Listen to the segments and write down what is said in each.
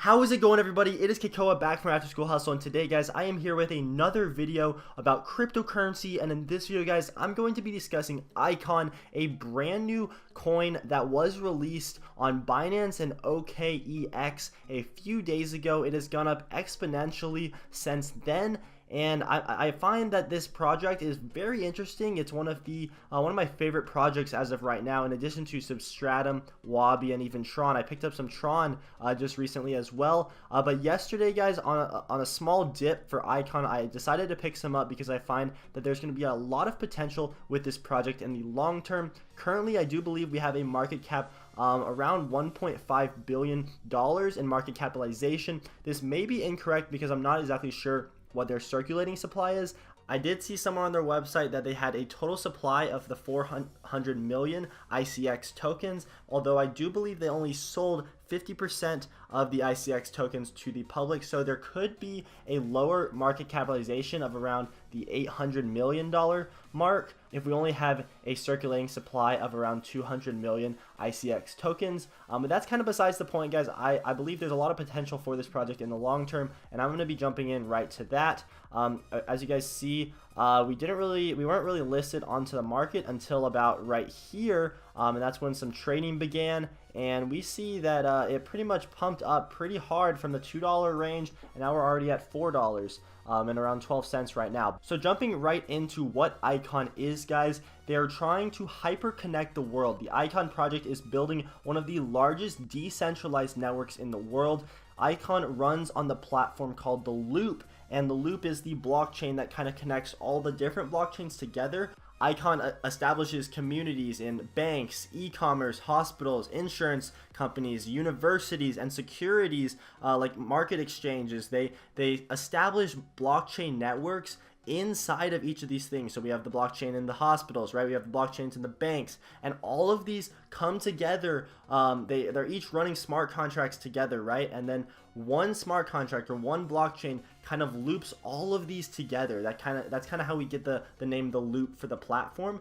How is it going, everybody? It is Kikoa back from After School Hustle, and today, guys, I am here with another video about cryptocurrency. And in this video, guys, I'm going to be discussing Icon, a brand new coin that was released on Binance and OKEX a few days ago. It has gone up exponentially since then. And I find that this project is very interesting. It's one of my favorite projects as of right now. In addition to Substratum, Wabi, and even Tron, I picked up some Tron just recently as well. But yesterday, guys, on a small dip for Icon, I decided to pick some up because I find that there's going to be a lot of potential with this project in the long term. Currently, I do believe we have a market cap around $1.5 billion in market capitalization. This may be incorrect because I'm not exactly sure what their circulating supply is. I did see somewhere on their website that they had a total supply of the 400 million ICX tokens, although I do believe they only sold 50% of the ICX tokens to the public, so there could be a lower market capitalization of around the $800 million mark if we only have a circulating supply of around 200 million ICX tokens. But that's kind of besides the point, guys. I believe there's a lot of potential for this project in the long term, and I'm going to be jumping in right to that. As you guys see, we weren't really listed onto the market until about right here, and that's when some trading began. And we see that it pretty much pumped up pretty hard from the $2 range, and now we're already at $4 and around 12 cents right now. So jumping right into what Icon is, guys, they are trying to hyper connect the world. The Icon project is building one of the largest decentralized networks in the world. Icon runs on the platform called the Loop, and the Loop is the blockchain that kind of connects all the different blockchains together. Icon establishes communities in banks, e-commerce, hospitals, insurance companies, universities, and securities like market exchanges. They establish blockchain networks inside of each of these things. So we have the blockchain in the hospitals, right? We have the blockchains in the banks, and all of these come together. They're each running smart contracts together, right? And then one smart contract or one blockchain kind of loops all of these together. That's kind of how we get the name the Loop for the platform.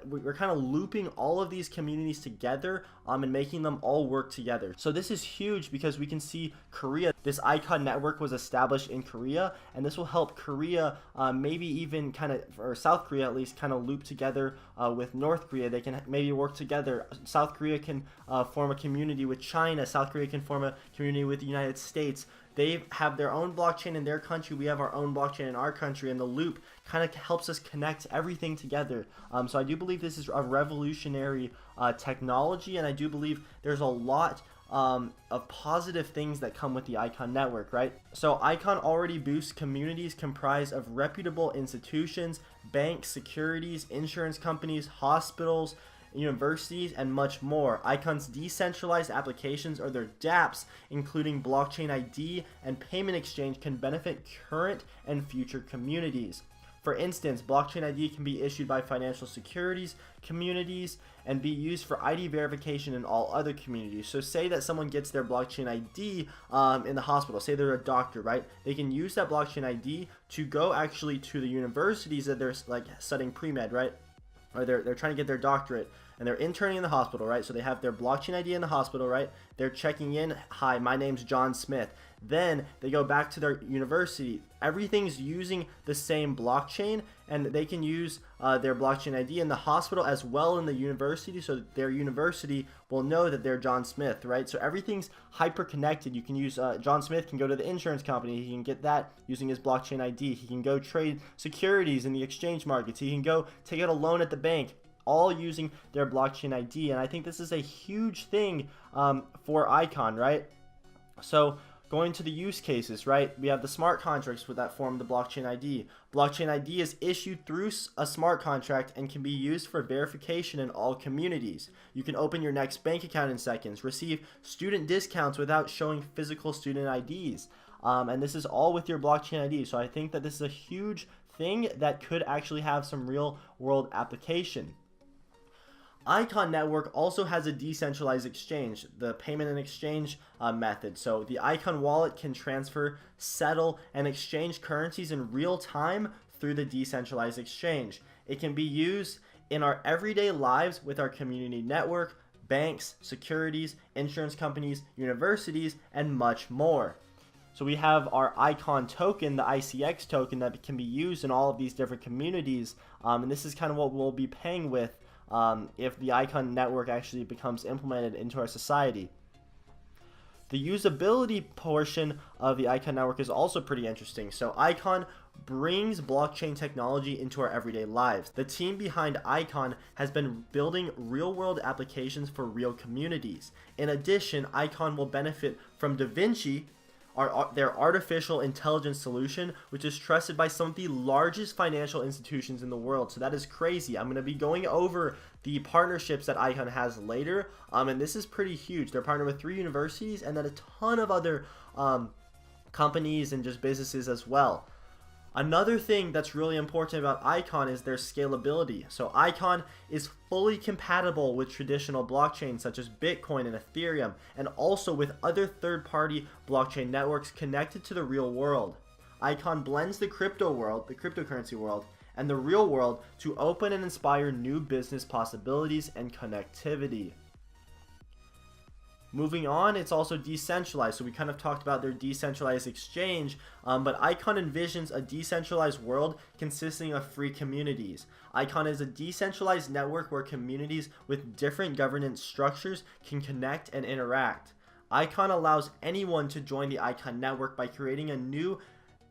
We're kind of looping all of these communities together and making them all work together. So this is huge because we can see Korea. This Icon network was established in Korea, and this will help Korea, maybe even or South Korea at least, kind of loop together with North Korea. They can maybe work together. South Korea can form a community with China. South Korea can form a community with the United States. They have their own blockchain in their country. We have our own blockchain in our country, and the Loop kind of helps us connect everything together. So I do believe this is a revolutionary technology, and I do believe there's a lot of positive things that come with the Icon network, right? So Icon already boosts communities comprised of reputable institutions, banks, securities, insurance companies, hospitals, universities, and much more. Icon's decentralized applications, or their dApps, including blockchain ID and payment exchange, can benefit current and future communities. For instance, blockchain ID can be issued by financial securities communities and be used for ID verification in all other communities. So say that someone gets their blockchain ID in the hospital, say they're a doctor, right? They can use that blockchain ID to go actually to the universities that they're like studying pre-med, right? Or they're trying to get their doctorate, and they're interning in the hospital, right? So they have their blockchain ID in the hospital, right? They're checking in, hi, my name's John Smith. Then they go back to their university. Everything's using the same blockchain, and they can use their blockchain ID in the hospital as well in the university, so their university will know that they're John Smith, right? So everything's hyper connected. You can use, John Smith can go to the insurance company. He can get that using his blockchain ID. He can go trade securities in the exchange markets. He can go take out a loan at the bank, all using their blockchain ID. And I think this is a huge thing for Icon, right? So going to the use cases, right? We have the smart contracts that form the blockchain ID. Blockchain ID is issued through a smart contract and can be used for verification in all communities. You can open your next bank account in seconds, receive student discounts without showing physical student IDs. And this is all with your blockchain ID. So I think that this is a huge thing that could actually have some real world application. Icon network also has a decentralized exchange, the payment and exchange method. So the Icon wallet can transfer, settle, and exchange currencies in real time through the decentralized exchange. It can be used in our everyday lives with our community network, banks, securities, insurance companies, universities, and much more. So we have our Icon token, the ICX token, that can be used in all of these different communities, and this is kind of what we'll be paying with if the Icon network actually becomes implemented into our society. The usability portion of the Icon network is also pretty interesting. So Icon brings blockchain technology into our everyday lives. The team behind Icon has been building real-world applications for real communities. In addition, Icon will benefit from DaVinci, their artificial intelligence solution, which is trusted by some of the largest financial institutions in the world. So that is crazy. I'm going to be going over the partnerships that Icon has later, and this is pretty huge. They're partnered with 3 universities and then a ton of other companies and just businesses as well. Another thing that's really important about Icon is their scalability. So Icon is fully compatible with traditional blockchains such as Bitcoin and Ethereum, and also with other third-party blockchain networks connected to the real world. Icon blends the crypto world, the cryptocurrency world, and the real world to open and inspire new business possibilities and connectivity. Moving on, it's also decentralized. So we kind of talked about their decentralized exchange, but Icon envisions a decentralized world consisting of free communities. Icon is a decentralized network where communities with different governance structures can connect and interact. Icon allows anyone to join the Icon network by creating a new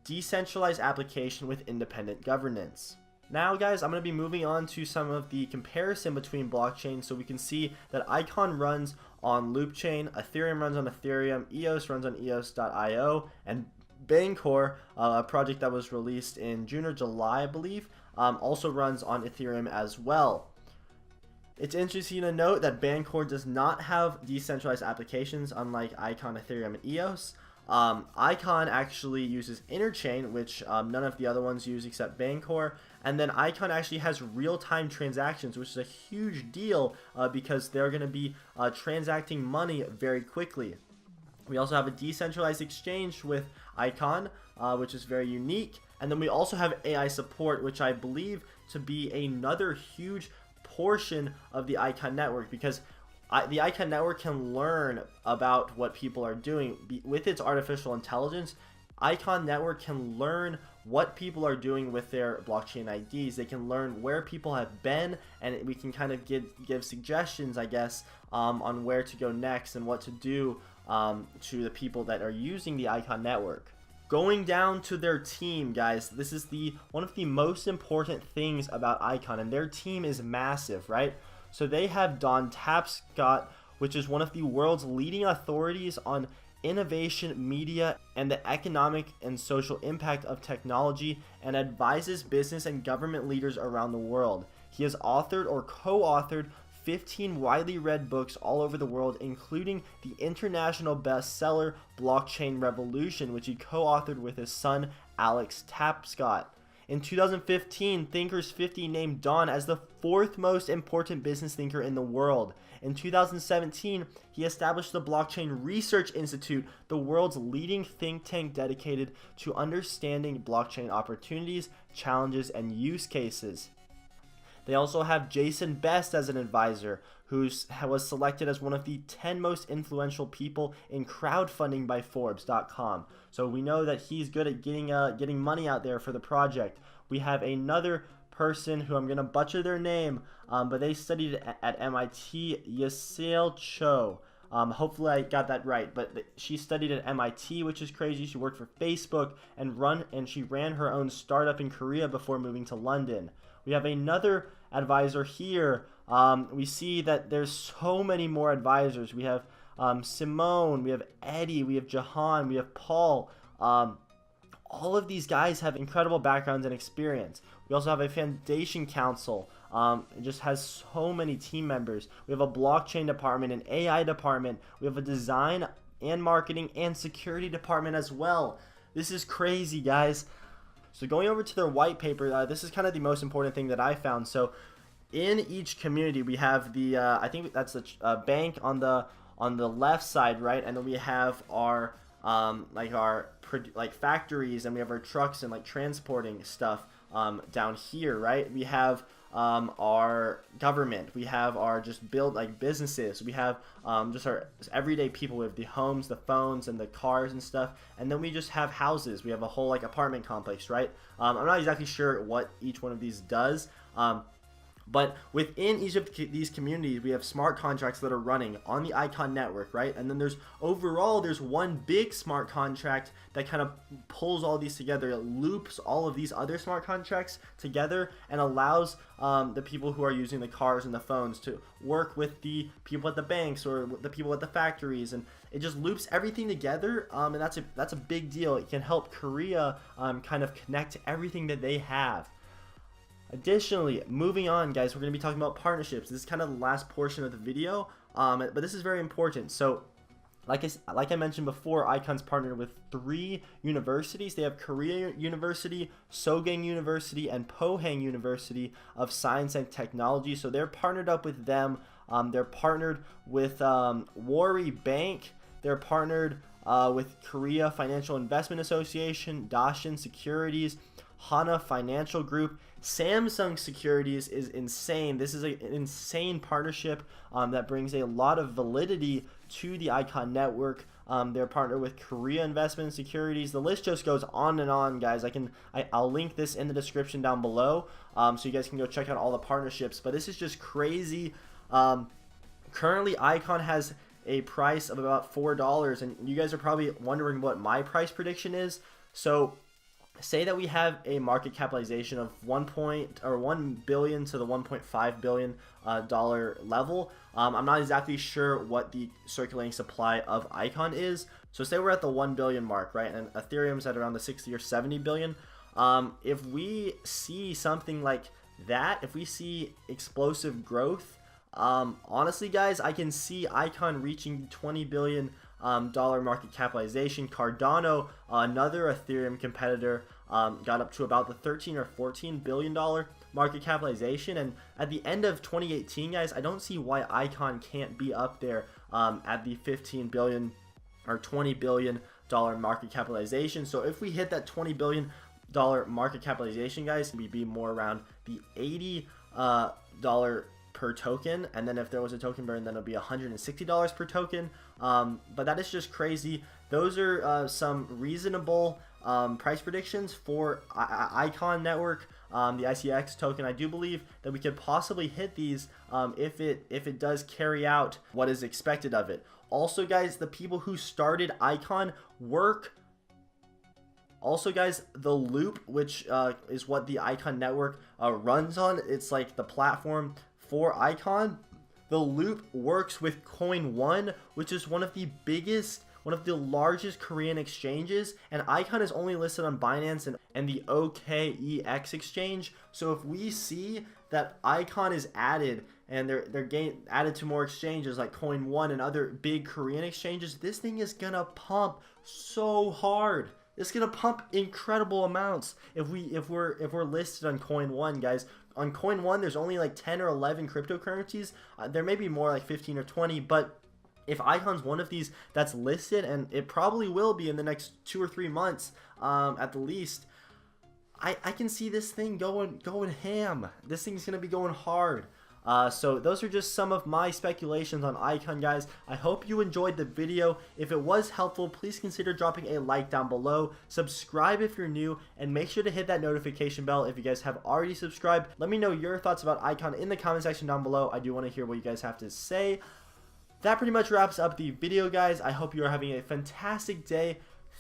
decentralized application with independent governance. Now guys, I'm going to be moving on to some of the comparison between blockchains, so we can see that Icon runs on Loopchain, Ethereum runs on Ethereum, EOS runs on EOS.io, and Bancor, a project that was released in June or July I believe, also runs on Ethereum as well. It's interesting to note that Bancor does not have decentralized applications unlike Icon, Ethereum, and EOS. Icon actually uses Interchain, which none of the other ones use except Bancor, and then Icon actually has real-time transactions, which is a huge deal because they're going to be transacting money very quickly. We also have a decentralized exchange with Icon, which is very unique, and then we also have AI support, which I believe to be another huge portion of the Icon network, because the Icon network can learn about what people are doing. With its artificial intelligence, Icon network can learn what people are doing with their blockchain IDs. They can learn where people have been, and we can kind of give suggestions, I guess, on where to go next and what to do to the people that are using the Icon network. Going down to their team, guys, this is one of the most important things about Icon, and their team is massive, right? So they have Don Tapscott, which is one of the world's leading authorities on innovation, media, and the economic and social impact of technology, and advises business and government leaders around the world. He has authored or co-authored 15 widely read books all over the world, including the international bestseller Blockchain Revolution, which he co-authored with his son Alex Tapscott. In 2015, Thinkers 50 named Don as the 4th most important business thinker in the world. In 2017, he established the Blockchain Research Institute, the world's leading think tank dedicated to understanding blockchain opportunities, challenges, and use cases. They also have Jason Best as an advisor, who was selected as one of the 10 most influential people in crowdfunding by Forbes.com. So we know that he's good at getting money out there for the project. We have another person who I'm going to butcher their name, but they studied at MIT, Yaseel Cho. Hopefully I got that right, but she studied at MIT, which is crazy. She worked for Facebook and she ran her own startup in Korea before moving to London. We have another advisor here. We see that there's so many more advisors. We have Simone, we have Eddie, we have Jahan, we have Paul. All of these guys have incredible backgrounds and experience. We also have a foundation council. It just has so many team members. We have a blockchain department, an AI department. We have a design and marketing and security department as well. This is crazy, guys. So going over to their white paper, this is kind of the most important thing that I found. So in each community, we have the I think that's the bank on the left side, right? And then we have our factories, and we have our trucks and like transporting stuff down here, right? We have our government, we have our just businesses, we have just our everyday people with the homes, the phones, and the cars and stuff, and then we just have houses. We have a whole apartment complex, right? I'm not exactly sure what each one of these does, but within each of these communities, we have smart contracts that are running on the Icon network, right? And then there's one big smart contract that kind of pulls all these together. It loops all of these other smart contracts together and allows the people who are using the cars and the phones to work with the people at the banks or the people at the factories, and it just loops everything together. And that's a big deal. It can help Korea kind of connect to everything that they have. Additionally, moving on, guys, we're going to be talking about partnerships. This is kind of the last portion of the video, but this is very important. So, like I mentioned before, Icon's partnered with 3 universities. They have Korea University, Sogang University, and Pohang University of Science and Technology. So they're partnered up with them. They're partnered with Wari Bank. They're partnered with Korea Financial Investment Association, Dashin Securities, Hana Financial Group. Samsung Securities is insane. This is an insane partnership that brings a lot of validity to the Icon network. They're partnered with Korea Investment Securities. The list just goes on and on, guys. I'll link this in the description down below, so you guys can go check out all the partnerships. But this is just crazy. Currently, Icon has a price of about $4, and you guys are probably wondering what my price prediction is. So say that we have a market capitalization of 1 billion to the $1.5 billion dollar level. I'm not exactly sure what the circulating supply of Icon is. So say we're at the 1 billion mark, right? And Ethereum's at around the 60 or 70 billion. If we see something like that, if we see explosive growth, honestly, guys, I can see Icon reaching 20 billion dollar market capitalization. Cardano, another Ethereum competitor, got up to about the 13 or 14 billion dollar market capitalization. And at the end of 2018, guys, I don't see why Icon can't be up there at the 15 billion or 20 billion dollar market capitalization. So if we hit that 20 billion dollar market capitalization, guys, we'd be more around the $80 per token, and then if there was a token burn, then it'll be $160 per token. But that is just crazy. Those are some reasonable price predictions for Icon network, the ICX token. I do believe that we could possibly hit these if it does carry out what is expected of it. Also, guys, the people who started Icon work. Also, guys, the Loop, which is what the Icon network runs on, it's like the platform for Icon. The Loop works with Coin One, which is one of the largest Korean exchanges, and Icon is only listed on Binance and the OKEX exchange. So if we see that Icon is added and they're added to more exchanges like Coin One and other big Korean exchanges, this thing is gonna pump so hard. It's gonna pump incredible amounts if we're listed on Coin One, guys. On Coin One, there's only like 10 or 11 cryptocurrencies. There may be more, like 15 or 20, but if Icon's one of these that's listed, and it probably will be in the next 2 or 3 months at the least, I can see this thing going ham. This thing's gonna be going hard. So those are just some of my speculations on Icon, guys. I hope you enjoyed the video. If it was helpful, please consider dropping a like down below. Subscribe if you're new, and make sure to hit that notification bell if you guys have already subscribed. Let me know your thoughts about Icon in the comment section down below. I do want to hear what you guys have to say. That pretty much wraps up the video, guys. I hope you are having a fantastic day.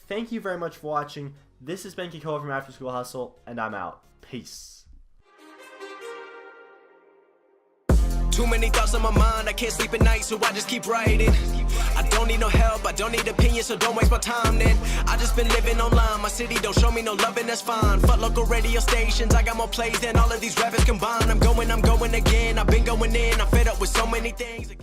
Thank you very much for watching. This has been Kikoa from After School Hustle, and I'm out. Peace. Too many thoughts on my mind, I can't sleep at night, so I just keep writing. I don't need no help, I don't need opinions, so don't waste my time then. I just been living online, my city don't show me no love, and that's fine. Fuck local radio stations, I got more plays than all of these rappers combined. I'm going again, I've been going in, I'm fed up with so many things.